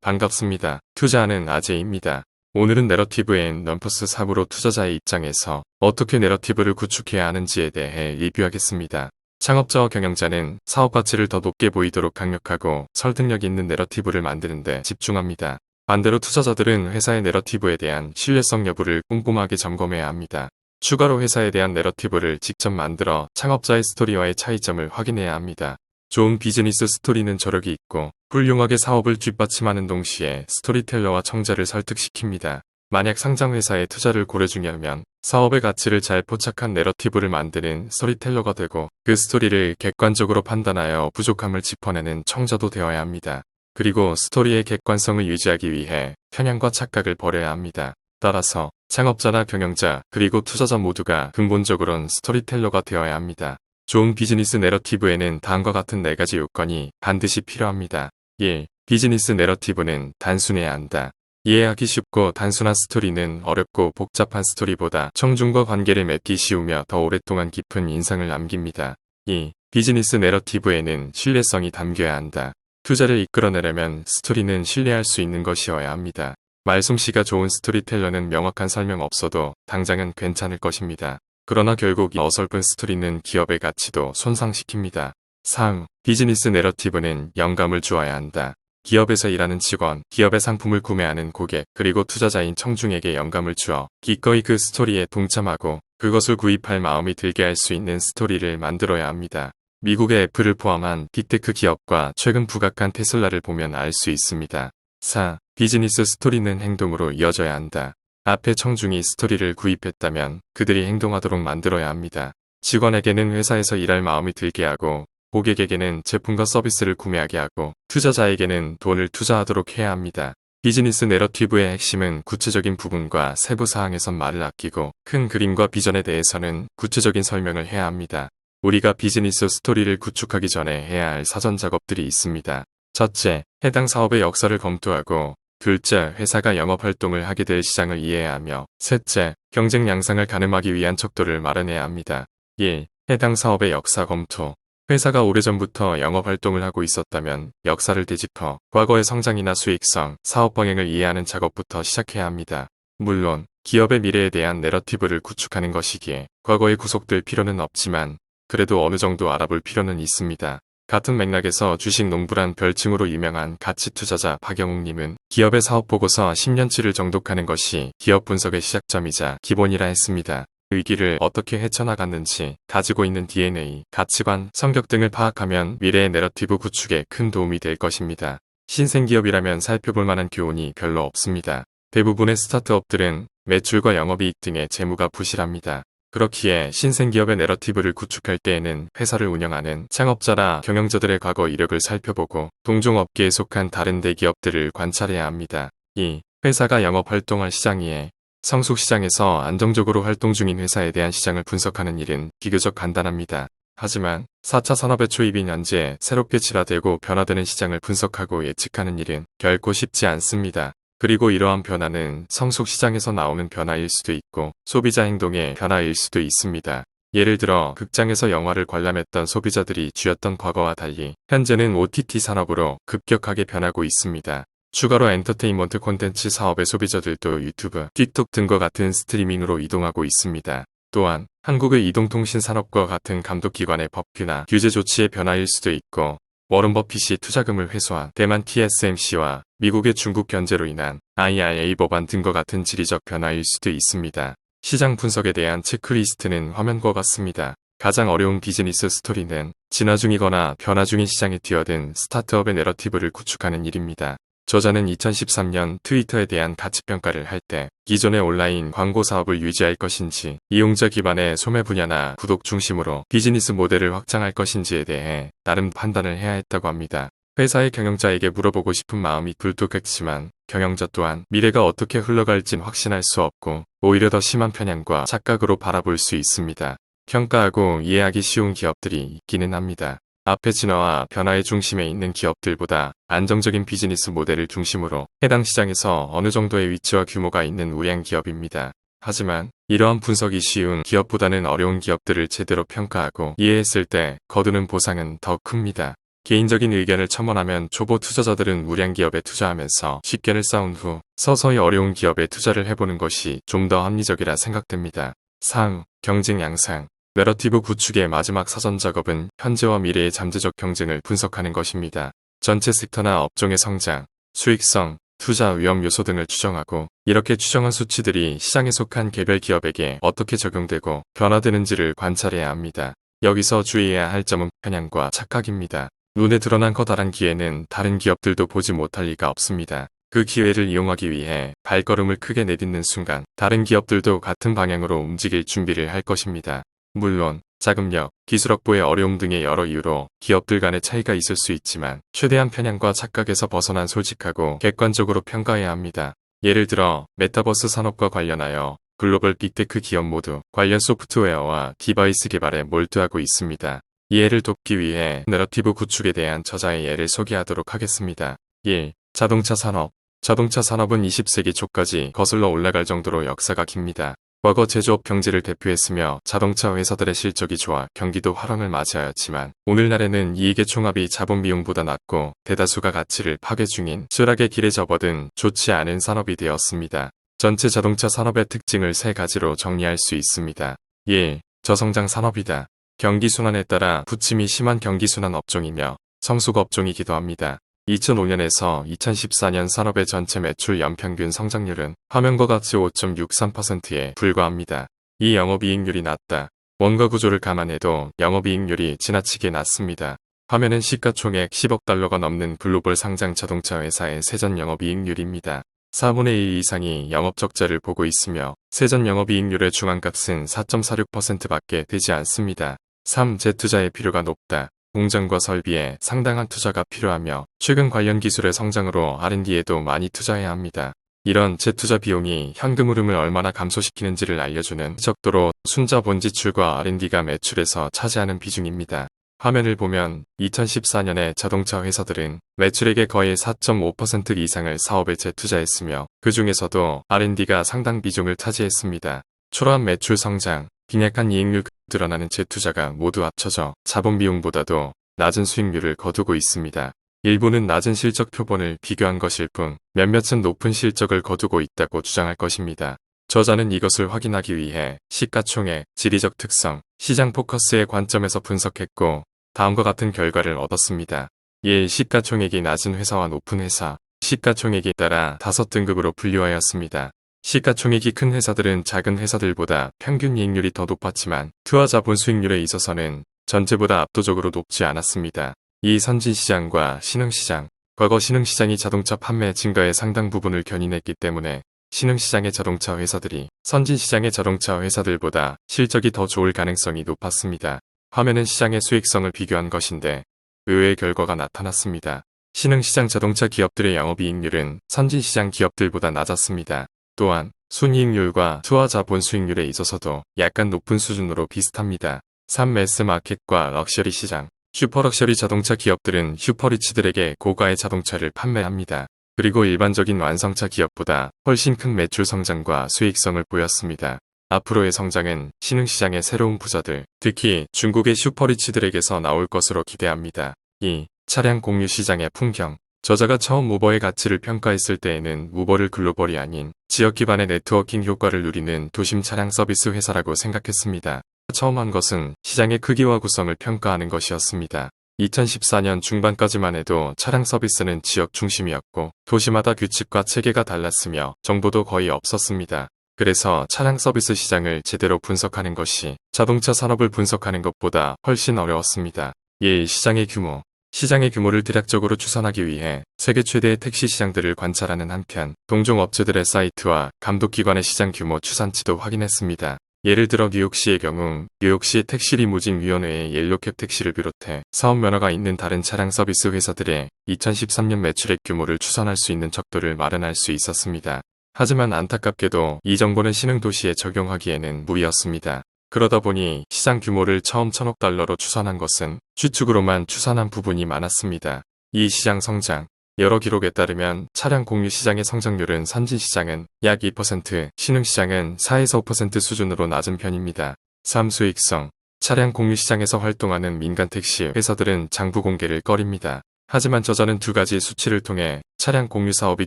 반갑습니다. 투자하는 아재입니다. 오늘은 내러티브 앤 럼퍼스 사부로 투자자의 입장에서 어떻게 내러티브를 구축해야 하는지에 대해 리뷰하겠습니다. 창업자와 경영자는 사업 가치를 더 높게 보이도록 강력하고 설득력 있는 내러티브를 만드는 데 집중합니다. 반대로 투자자들은 회사의 내러티브에 대한 신뢰성 여부를 꼼꼼하게 점검해야 합니다. 추가로 회사에 대한 내러티브를 직접 만들어 창업자의 스토리와의 차이점을 확인해야 합니다. 좋은 비즈니스 스토리는 저력이 있고 훌륭하게 사업을 뒷받침하는 동시에 스토리텔러와 청자를 설득시킵니다. 만약 상장회사의 투자를 고려 중이라면 사업의 가치를 잘 포착한 내러티브를 만드는 스토리텔러가 되고 그 스토리를 객관적으로 판단하여 부족함을 짚어내는 청자도 되어야 합니다. 그리고 스토리의 객관성을 유지하기 위해 편향과 착각을 버려야 합니다. 따라서 창업자나 경영자 그리고 투자자 모두가 근본적으로는 스토리텔러가 되어야 합니다. 좋은 비즈니스 내러티브에는 다음과 같은 4가지 요건이 반드시 필요합니다. 1. 비즈니스 내러티브는 단순해야 한다. 이해하기 쉽고 단순한 스토리는 어렵고 복잡한 스토리보다 청중과 관계를 맺기 쉬우며 더 오랫동안 깊은 인상을 남깁니다. 2. 비즈니스 내러티브에는 신뢰성이 담겨야 한다. 투자를 이끌어내려면 스토리는 신뢰할 수 있는 것이어야 합니다. 말솜씨가 좋은 스토리텔러는 명확한 설명 없어도 당장은 괜찮을 것입니다. 그러나 결국 이 어설픈 스토리는 기업의 가치도 손상시킵니다. 3. 비즈니스 내러티브는 영감을 주어야 한다. 기업에서 일하는 직원, 기업의 상품을 구매하는 고객, 그리고 투자자인 청중에게 영감을 주어 기꺼이 그 스토리에 동참하고 그것을 구입할 마음이 들게 할 수 있는 스토리를 만들어야 합니다. 미국의 애플을 포함한 빅테크 기업과 최근 부각한 테슬라를 보면 알 수 있습니다. 4. 비즈니스 스토리는 행동으로 이어져야 한다. 앞에 청중이 스토리를 구입했다면 그들이 행동하도록 만들어야 합니다. 직원에게는 회사에서 일할 마음이 들게 하고 고객에게는 제품과 서비스를 구매하게 하고 투자자에게는 돈을 투자하도록 해야 합니다. 비즈니스 내러티브의 핵심은 구체적인 부분과 세부 사항에선 말을 아끼고 큰 그림과 비전에 대해서는 구체적인 설명을 해야 합니다. 우리가 비즈니스 스토리를 구축하기 전에 해야 할 사전 작업들이 있습니다. 첫째, 해당 사업의 역사를 검토하고 둘째, 회사가 영업활동을 하게 될 시장을 이해해야 하며 셋째, 경쟁 양상을 가늠하기 위한 척도를 마련해야 합니다. 1. 해당 사업의 역사 검토. 회사가 오래전부터 영업활동을 하고 있었다면 역사를 되짚어 과거의 성장이나 수익성, 사업 방향을 이해하는 작업부터 시작해야 합니다. 물론 기업의 미래에 대한 내러티브를 구축하는 것이기에 과거에 구속될 필요는 없지만 그래도 어느 정도 알아볼 필요는 있습니다. 같은 맥락에서 주식 농부란 별칭으로 유명한 가치 투자자 박영욱님은 기업의 사업보고서 10년치를 정독하는 것이 기업 분석의 시작점이자 기본이라 했습니다. 위기를 어떻게 헤쳐나갔는지, 가지고 있는 DNA, 가치관, 성격 등을 파악하면 미래의 내러티브 구축에 큰 도움이 될 것입니다. 신생기업이라면 살펴볼 만한 교훈이 별로 없습니다. 대부분의 스타트업들은 매출과 영업이익 등의 재무가 부실합니다. 그렇기에 신생기업의 내러티브를 구축할 때에는 회사를 운영하는 창업자나 경영자들의 과거 이력을 살펴보고 동종업계에 속한 다른 대기업들을 관찰해야 합니다. 2. 회사가 영업활동할 시장이에 성숙시장에서 안정적으로 활동 중인 회사에 대한 시장을 분석하는 일은 비교적 간단합니다. 하지만 4차 산업의 초입인 현재 새롭게 진화되고 변화되는 시장을 분석하고 예측하는 일은 결코 쉽지 않습니다. 그리고 이러한 변화는 성숙시장에서 나오는 변화일 수도 있고 소비자 행동의 변화일 수도 있습니다. 예를 들어 극장에서 영화를 관람했던 소비자들이 쥐었던 과거와 달리 현재는 OTT 산업으로 급격하게 변하고 있습니다. 추가로 엔터테인먼트 콘텐츠 사업의 소비자들도 유튜브, 틱톡 등과 같은 스트리밍으로 이동하고 있습니다. 또한 한국의 이동통신 산업과 같은 감독기관의 법규나 규제 조치의 변화일 수도 있고 워런 버핏이 투자금을 회수한 대만 TSMC와 미국의 중국 견제로 인한 IRA 법안 등과 같은 지리적 변화일 수도 있습니다. 시장 분석에 대한 체크리스트는 화면과 같습니다. 가장 어려운 비즈니스 스토리는 진화 중이거나 변화 중인 시장에 뛰어든 스타트업의 내러티브를 구축하는 일입니다. 저자는 2013년 트위터에 대한 가치평가를 할 때 기존의 온라인 광고 사업을 유지할 것인지 이용자 기반의 소매 분야나 구독 중심으로 비즈니스 모델을 확장할 것인지에 대해 나름 판단을 해야 했다고 합니다. 회사의 경영자에게 물어보고 싶은 마음이 굴뚝했지만 경영자 또한 미래가 어떻게 흘러갈진 확신할 수 없고 오히려 더 심한 편향과 착각으로 바라볼 수 있습니다. 평가하고 이해하기 쉬운 기업들이 있기는 합니다. 앞의 진화와 변화의 중심에 있는 기업들보다 안정적인 비즈니스 모델을 중심으로 해당 시장에서 어느 정도의 위치와 규모가 있는 우량 기업입니다. 하지만 이러한 분석이 쉬운 기업보다는 어려운 기업들을 제대로 평가하고 이해했을 때 거두는 보상은 더 큽니다. 개인적인 의견을 첨언하면 초보 투자자들은 무량 기업에 투자하면서 쉽게를 쌓은 후 서서히 어려운 기업에 투자를 해보는 것이 좀 더 합리적이라 생각됩니다. 3. 경쟁 양상. 내러티브 구축의 마지막 사전 작업은 현재와 미래의 잠재적 경쟁을 분석하는 것입니다. 전체 섹터나 업종의 성장, 수익성, 투자 위험 요소 등을 추정하고 이렇게 추정한 수치들이 시장에 속한 개별 기업에게 어떻게 적용되고 변화되는지를 관찰해야 합니다. 여기서 주의해야 할 점은 편향과 착각입니다. 눈에 드러난 커다란 기회는 다른 기업들도 보지 못할 리가 없습니다. 그 기회를 이용하기 위해 발걸음을 크게 내딛는 순간 다른 기업들도 같은 방향으로 움직일 준비를 할 것입니다. 물론 자금력, 기술 확보의 어려움 등의 여러 이유로 기업들 간의 차이가 있을 수 있지만 최대한 편향과 착각에서 벗어난 솔직하고 객관적으로 평가해야 합니다. 예를 들어 메타버스 산업과 관련하여 글로벌 빅테크 기업 모두 관련 소프트웨어와 디바이스 개발에 몰두하고 있습니다. 이해를 돕기 위해 내러티브 구축에 대한 저자의 예를 소개하도록 하겠습니다. 1. 자동차 산업. 자동차 산업은 20세기 초까지 거슬러 올라갈 정도로 역사가 깁니다. 과거 제조업 경제를 대표했으며 자동차 회사들의 실적이 좋아 경기도 화랑을 맞이하였지만 오늘날에는 이익의 총합이 자본 비용보다 낮고 대다수가 가치를 파괴 중인 쇠락의 길에 접어든 좋지 않은 산업이 되었습니다. 전체 자동차 산업의 특징을 세 가지로 정리할 수 있습니다. 1. 저성장 산업이다. 경기 순환에 따라 부침이 심한 경기 순환 업종이며 성숙 업종이기도 합니다. 2005년에서 2014년 산업의 전체 매출 연평균 성장률은 화면과 같이 5.63%에 불과합니다. 이 영업이익률이 낮다. 원가 구조를 감안해도 영업이익률이 지나치게 낮습니다. 화면은 시가총액 10억 달러가 넘는 글로벌 상장 자동차 회사의 세전 영업이익률입니다. 4분의 1 이상이 영업적자를 보고 있으며 세전 영업이익률의 중앙값은 4.46%밖에 되지 않습니다. 3. 재투자의 필요가 높다. 공장과 설비에 상당한 투자가 필요하며 최근 관련 기술의 성장으로 R&D에도 많이 투자해야 합니다. 이런 재투자 비용이 현금 흐름을 얼마나 감소시키는지를 알려주는 적도로 순자본 지출과 R&D가 매출에서 차지하는 비중입니다. 화면을 보면 2014년에 자동차 회사들은 매출액의 거의 4.5% 이상을 사업에 재투자했으며 그 중에서도 R&D가 상당 비중을 차지했습니다. 초라한 매출 성장, 빈약한 이익률 드러나는 재투자가 모두 합쳐져 자본 비용보다도 낮은 수익률을 거두고 있습니다. 일부는 낮은 실적 표본을 비교한 것일 뿐 몇몇은 높은 실적을 거두고 있다고 주장할 것입니다. 저자는 이것을 확인하기 위해 시가총액, 지리적 특성, 시장 포커스의 관점에서 분석했고 다음과 같은 결과를 얻었습니다. 1. 시가총액이 낮은 회사와 높은 회사. 시가총액에 따라 5등급으로 분류하였습니다. 시가총액이 큰 회사들은 작은 회사들보다 평균 이익률이 더 높았지만 투하자본 수익률에 있어서는 전체보다 압도적으로 높지 않았습니다. 이 선진시장과 신흥시장. 과거 신흥시장이 자동차 판매 증가의 상당 부분을 견인했기 때문에 신흥시장의 자동차 회사들이 선진시장의 자동차 회사들보다 실적이 더 좋을 가능성이 높았습니다. 화면은 시장의 수익성을 비교한 것인데 의외의 결과가 나타났습니다. 신흥시장 자동차 기업들의 영업이익률은 선진시장 기업들보다 낮았습니다. 또한 순이익률과 투하자본 수익률에 있어서도 약간 높은 수준으로 비슷합니다. 3. 매스마켓과 럭셔리 시장. 슈퍼럭셔리 자동차 기업들은 슈퍼리치들에게 고가의 자동차를 판매합니다. 그리고 일반적인 완성차 기업보다 훨씬 큰 매출 성장과 수익성을 보였습니다. 앞으로의 성장은 신흥시장의 새로운 부자들, 특히 중국의 슈퍼리치들에게서 나올 것으로 기대합니다. 2. 차량 공유 시장의 풍경. 저자가 처음 우버의 가치를 평가했을 때에는 우버를 글로벌이 아닌 지역 기반의 네트워킹 효과를 누리는 도심 차량 서비스 회사라고 생각했습니다. 처음 한 것은 시장의 크기와 구성을 평가하는 것이었습니다. 2014년 중반까지만 해도 차량 서비스는 지역 중심이었고 도시마다 규칙과 체계가 달랐으며 정보도 거의 없었습니다. 그래서 차량 서비스 시장을 제대로 분석하는 것이 자동차 산업을 분석하는 것보다 훨씬 어려웠습니다. 1. 시장의 규모. 시장의 규모를 대략적으로 추산하기 위해 세계 최대의 택시 시장들을 관찰하는 한편 동종 업체들의 사이트와 감독기관의 시장 규모 추산치도 확인했습니다. 예를 들어 뉴욕시의 경우 뉴욕시 택시 리무진 위원회의 옐로캡 택시를 비롯해 사업 면허가 있는 다른 차량 서비스 회사들의 2013년 매출액 규모를 추산할 수 있는 척도를 마련할 수 있었습니다. 하지만 안타깝게도 이 정보는 신흥도시에 적용하기에는 무리였습니다. 그러다 보니 시장 규모를 처음 1,000억 달러로 추산한 것은 추측으로만 추산한 부분이 많았습니다. 이 시장 성장. 여러 기록에 따르면 차량 공유 시장의 성장률은 선진시장은 약 2%, 신흥시장은 4에서 5% 수준으로 낮은 편입니다. 3. 수익성. 차량 공유 시장에서 활동하는 민간 택시 회사들은 장부 공개를 꺼립니다. 하지만 저자는 두 가지 수치를 통해 차량 공유 사업이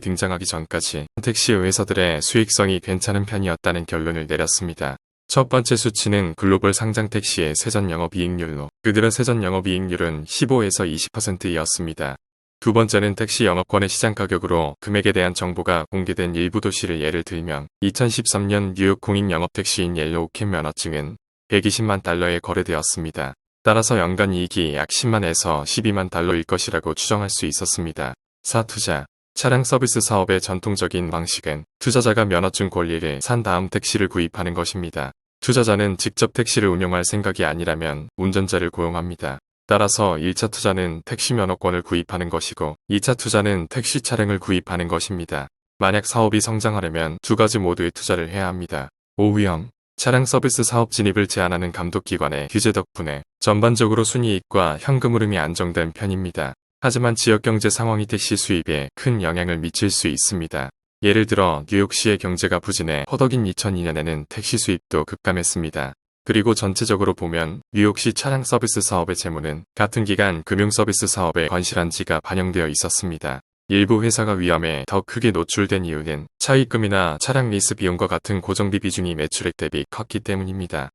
등장하기 전까지 택시 회사들의 수익성이 괜찮은 편이었다는 결론을 내렸습니다. 첫 번째 수치는 글로벌 상장 택시의 세전 영업이익률로 그들의 세전 영업이익률은 15에서 20%였습니다. 두 번째는 택시 영업권의 시장 가격으로 금액에 대한 정보가 공개된 일부 도시를 예를 들면 2013년 뉴욕 공익 영업 택시인 옐로우캡 면허증은 120만 달러에 거래되었습니다. 따라서 연간 이익이 약 10만에서 12만 달러일 것이라고 추정할 수 있었습니다. 4. 투자. 차량 서비스 사업의 전통적인 방식은 투자자가 면허증 권리를 산 다음 택시를 구입하는 것입니다. 투자자는 직접 택시를 운영할 생각이 아니라면 운전자를 고용합니다. 따라서 1차 투자는 택시 면허권을 구입하는 것이고 2차 투자는 택시 차량을 구입하는 것입니다. 만약 사업이 성장하려면 두 가지 모두의 투자를 해야 합니다. 5. 위험. 차량 서비스 사업 진입을 제한하는 감독기관의 규제 덕분에 전반적으로 순이익과 현금 흐름이 안정된 편입니다. 하지만 지역경제 상황이 택시 수입에 큰 영향을 미칠 수 있습니다. 예를 들어 뉴욕시의 경제가 부진해 허덕인 2002년에는 택시 수입도 급감했습니다. 그리고 전체적으로 보면 뉴욕시 차량 서비스 사업의 재무는 같은 기간 금융 서비스 사업에 건실한지가 반영되어 있었습니다. 일부 회사가 위험에 더 크게 노출된 이유는 차입금이나 차량 리스 비용과 같은 고정비 비중이 매출액 대비 컸기 때문입니다.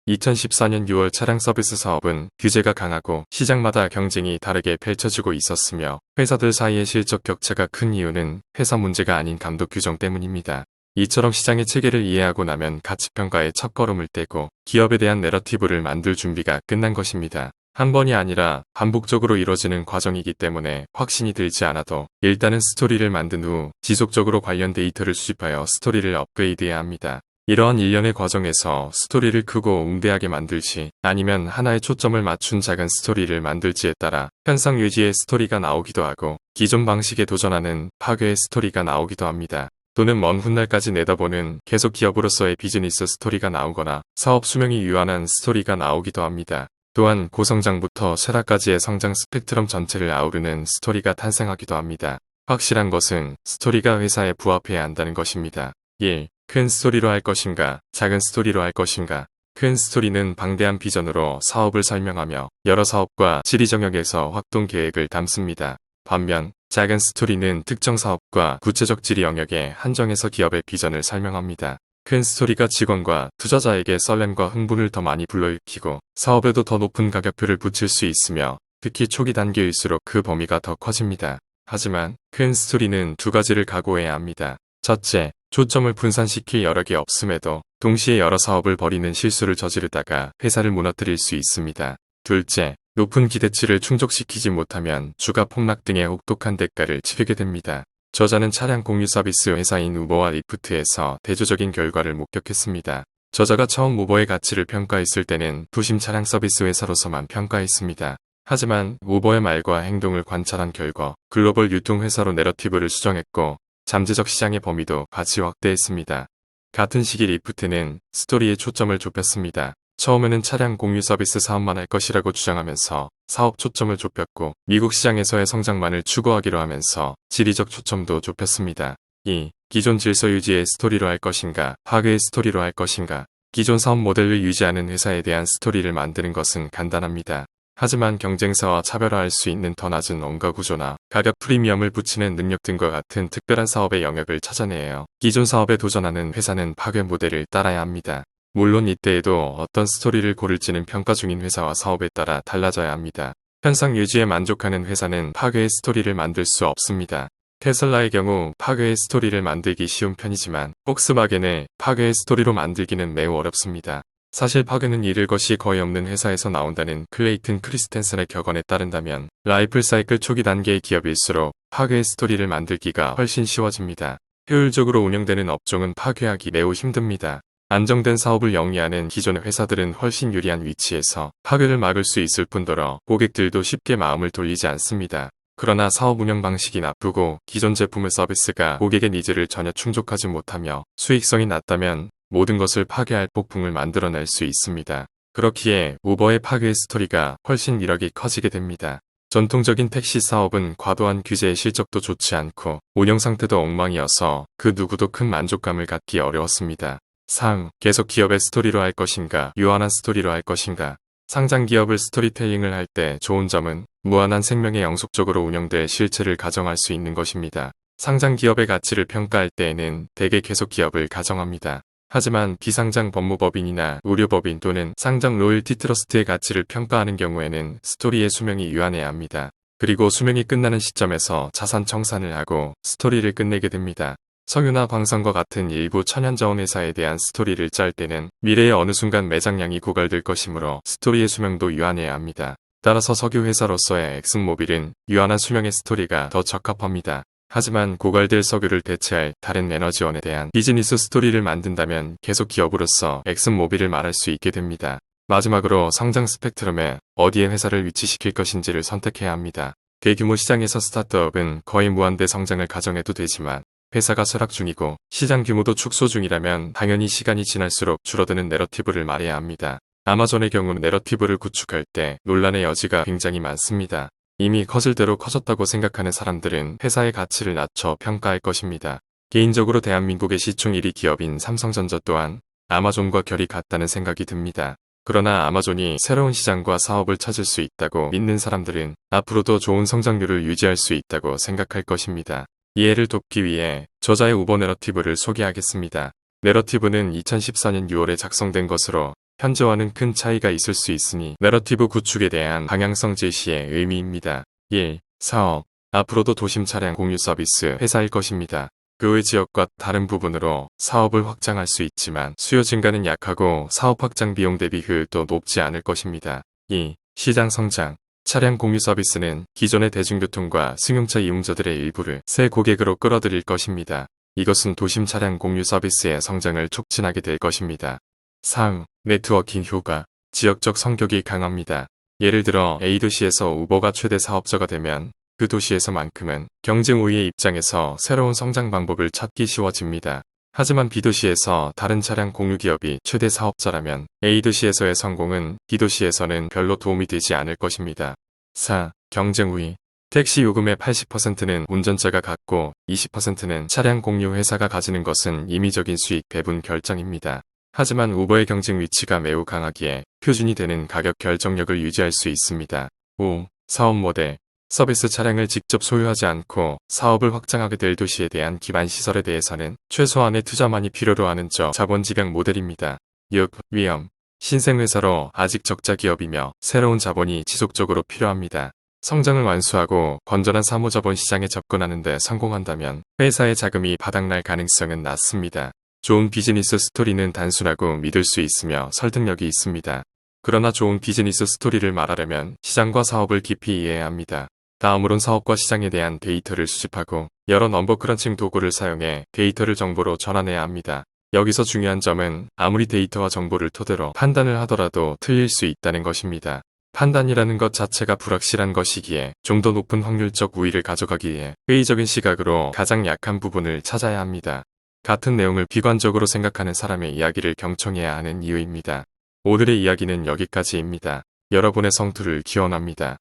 2014년 6월 차량 서비스 사업은 규제가 강하고 시장마다 경쟁이 다르게 펼쳐지고 있었으며 회사들 사이의 실적 격차가 큰 이유는 회사 문제가 아닌 감독 규정 때문입니다. 이처럼 시장의 체계를 이해하고 나면 가치평가의 첫걸음을 떼고 기업에 대한 내러티브를 만들 준비가 끝난 것입니다. 한 번이 아니라 반복적으로 이뤄지는 과정이기 때문에 확신이 들지 않아도 일단은 스토리를 만든 후 지속적으로 관련 데이터를 수집하여 스토리를 업그레이드해야 합니다. 이러한 일련의 과정에서 스토리를 크고 웅대하게 만들지 아니면 하나의 초점을 맞춘 작은 스토리를 만들지에 따라 현상 유지의 스토리가 나오기도 하고 기존 방식에 도전하는 파괴의 스토리가 나오기도 합니다. 또는 먼 훗날까지 내다보는 계속 기업으로서의 비즈니스 스토리가 나오거나 사업 수명이 유한한 스토리가 나오기도 합니다. 또한 고성장부터 쇠락까지의 성장 스펙트럼 전체를 아우르는 스토리가 탄생하기도 합니다. 확실한 것은 스토리가 회사에 부합해야 한다는 것입니다. 1. 큰 스토리로 할 것인가, 작은 스토리로 할 것인가. 큰 스토리는 방대한 비전으로 사업을 설명하며 여러 사업과 지리 정역에서 활동 계획을 담습니다. 반면 작은 스토리는 특정 사업과 구체적 지리 영역에 한정해서 기업의 비전을 설명합니다. 큰 스토리가 직원과 투자자에게 설렘과 흥분을 더 많이 불러일으키고 사업에도 더 높은 가격표를 붙일 수 있으며 특히 초기 단계일수록 그 범위가 더 커집니다. 하지만 큰 스토리는 두 가지를 각오해야 합니다. 첫째, 초점을 분산시킬 여력이 없음에도 동시에 여러 사업을 벌이는 실수를 저지르다가 회사를 무너뜨릴 수 있습니다. 둘째, 높은 기대치를 충족시키지 못하면 주가 폭락 등의 혹독한 대가를 치르게 됩니다. 저자는 차량 공유 서비스 회사인 우버와 리프트에서 대조적인 결과를 목격했습니다. 저자가 처음 우버의 가치를 평가했을 때는 부심 차량 서비스 회사로서만 평가했습니다. 하지만 우버의 말과 행동을 관찰한 결과 글로벌 유통회사로 내러티브를 수정했고 잠재적 시장의 범위도 같이 확대했습니다. 같은 시기 리프트는 스토리에 초점을 좁혔습니다. 처음에는 차량 공유 서비스 사업만 할 것이라고 주장하면서 사업 초점을 좁혔고 미국 시장에서의 성장만을 추구하기로 하면서 지리적 초점도 좁혔습니다. 2. 기존 질서 유지의 스토리로 할 것인가, 파괴의 스토리로 할 것인가. 기존 사업 모델을 유지하는 회사에 대한 스토리를 만드는 것은 간단합니다. 하지만 경쟁사와 차별화할 수 있는 더 낮은 원가 구조나 가격 프리미엄을 붙이는 능력 등과 같은 특별한 사업의 영역을 찾아내야 해요. 기존 사업에 도전하는 회사는 파괴 모델을 따라야 합니다. 물론 이때에도 어떤 스토리를 고를지는 평가 중인 회사와 사업에 따라 달라져야 합니다. 현상 유지에 만족하는 회사는 파괴의 스토리를 만들 수 없습니다. 테슬라의 경우 파괴의 스토리를 만들기 쉬운 편이지만 폭스바겐의 파괴의 스토리로 만들기는 매우 어렵습니다. 사실 파괴는 잃을 것이 거의 없는 회사에서 나온다는 클레이튼 크리스텐슨의 격언에 따른다면 라이프 사이클 초기 단계의 기업일수록 파괴의 스토리를 만들기가 훨씬 쉬워집니다. 효율적으로 운영되는 업종은 파괴하기 매우 힘듭니다. 안정된 사업을 영위하는 기존의 회사들은 훨씬 유리한 위치에서 파괴를 막을 수 있을 뿐더러 고객들도 쉽게 마음을 돌리지 않습니다. 그러나 사업 운영 방식이 나쁘고 기존 제품의 서비스가 고객의 니즈를 전혀 충족하지 못하며 수익성이 낮다면 모든 것을 파괴할 폭풍을 만들어낼 수 있습니다. 그렇기에 우버의 파괴의 스토리가 훨씬 위력이 커지게 됩니다. 전통적인 택시 사업은 과도한 규제의 실적도 좋지 않고 운영 상태도 엉망이어서 그 누구도 큰 만족감을 갖기 어려웠습니다. 3. 계속 기업의 스토리로 할 것인가, 유한한 스토리로 할 것인가. 상장 기업을 스토리텔링을 할 때 좋은 점은 무한한 생명에 영속적으로 운영될 실체를 가정할 수 있는 것입니다. 상장 기업의 가치를 평가할 때에는 대개 계속 기업을 가정합니다. 하지만 비상장 법무법인이나 의료법인 또는 상장 로열티 트러스트의 가치를 평가하는 경우에는 스토리의 수명이 유한해야 합니다. 그리고 수명이 끝나는 시점에서 자산 청산을 하고 스토리를 끝내게 됩니다. 석유나 광선과 같은 일부 천연자원 회사에 대한 스토리를 짤 때는 미래의 어느 순간 매장량이 고갈될 것이므로 스토리의 수명도 유한해야 합니다. 따라서 석유 회사로서의 엑슨모빌은 유한한 수명의 스토리가 더 적합합니다. 하지만 고갈될 석유를 대체할 다른 에너지원에 대한 비즈니스 스토리를 만든다면 계속 기업으로서 엑슨모빌을 말할 수 있게 됩니다. 마지막으로 성장 스펙트럼에 어디에 회사를 위치시킬 것인지를 선택해야 합니다. 대규모 시장에서 스타트업은 거의 무한대 성장을 가정해도 되지만 회사가 쇠락 중이고 시장 규모도 축소 중이라면 당연히 시간이 지날수록 줄어드는 내러티브를 말해야 합니다. 아마존의 경우 내러티브를 구축할 때 논란의 여지가 굉장히 많습니다. 이미 커질 대로 커졌다고 생각하는 사람들은 회사의 가치를 낮춰 평가할 것입니다. 개인적으로 대한민국의 시총 1위 기업인 삼성전자 또한 아마존과 결이 같다는 생각이 듭니다. 그러나 아마존이 새로운 시장과 사업을 찾을 수 있다고 믿는 사람들은 앞으로도 좋은 성장률을 유지할 수 있다고 생각할 것입니다. 이해를 돕기 위해 저자의 우버 내러티브를 소개하겠습니다. 내러티브는 2014년 6월에 작성된 것으로 현재와는 큰 차이가 있을 수 있으니 내러티브 구축에 대한 방향성 제시의 의미입니다. 1. 사업. 앞으로도 도심 차량 공유 서비스 회사일 것입니다. 그 외 지역과 다른 부분으로 사업을 확장할 수 있지만 수요 증가는 약하고 사업 확장 비용 대비 효율도 높지 않을 것입니다. 2. 시장 성장. 차량 공유 서비스는 기존의 대중교통과 승용차 이용자들의 일부를 새 고객으로 끌어들일 것입니다. 이것은 도심 차량 공유 서비스의 성장을 촉진하게 될 것입니다. 3. 네트워킹 효과. 지역적 성격이 강합니다. 예를 들어 A도시에서 우버가 최대 사업자가 되면 그 도시에서만큼은 경쟁 우위의 입장에서 새로운 성장 방법을 찾기 쉬워집니다. 하지만 B도시에서 다른 차량 공유 기업이 최대 사업자라면 A도시에서의 성공은 B도시에서는 별로 도움이 되지 않을 것입니다. 4. 경쟁 우위. 택시 요금의 80%는 운전자가 갖고 20%는 차량 공유 회사가 가지는 것은 임의적인 수익 배분 결정입니다. 하지만 우버의 경쟁 위치가 매우 강하기에 표준이 되는 가격 결정력을 유지할 수 있습니다. 5. 사업 모델. 서비스 차량을 직접 소유하지 않고 사업을 확장하게 될 도시에 대한 기반 시설에 대해서는 최소한의 투자만이 필요로 하는 저자본 집약 모델입니다. 6. 위험. 신생회사로 아직 적자 기업이며 새로운 자본이 지속적으로 필요합니다. 성장을 완수하고 건전한 사모자본 시장에 접근하는 데 성공한다면 회사의 자금이 바닥날 가능성은 낮습니다. 좋은 비즈니스 스토리는 단순하고 믿을 수 있으며 설득력이 있습니다. 그러나 좋은 비즈니스 스토리를 말하려면 시장과 사업을 깊이 이해해야 합니다. 다음으론 사업과 시장에 대한 데이터를 수집하고 여러 넘버 크런칭 도구를 사용해 데이터를 정보로 전환해야 합니다. 여기서 중요한 점은 아무리 데이터와 정보를 토대로 판단을 하더라도 틀릴 수 있다는 것입니다. 판단이라는 것 자체가 불확실한 것이기에 좀 더 높은 확률적 우위를 가져가기 위해 회의적인 시각으로 가장 약한 부분을 찾아야 합니다. 같은 내용을 비관적으로 생각하는 사람의 이야기를 경청해야 하는 이유입니다. 오늘의 이야기는 여기까지입니다. 여러분의 성투를 기원합니다.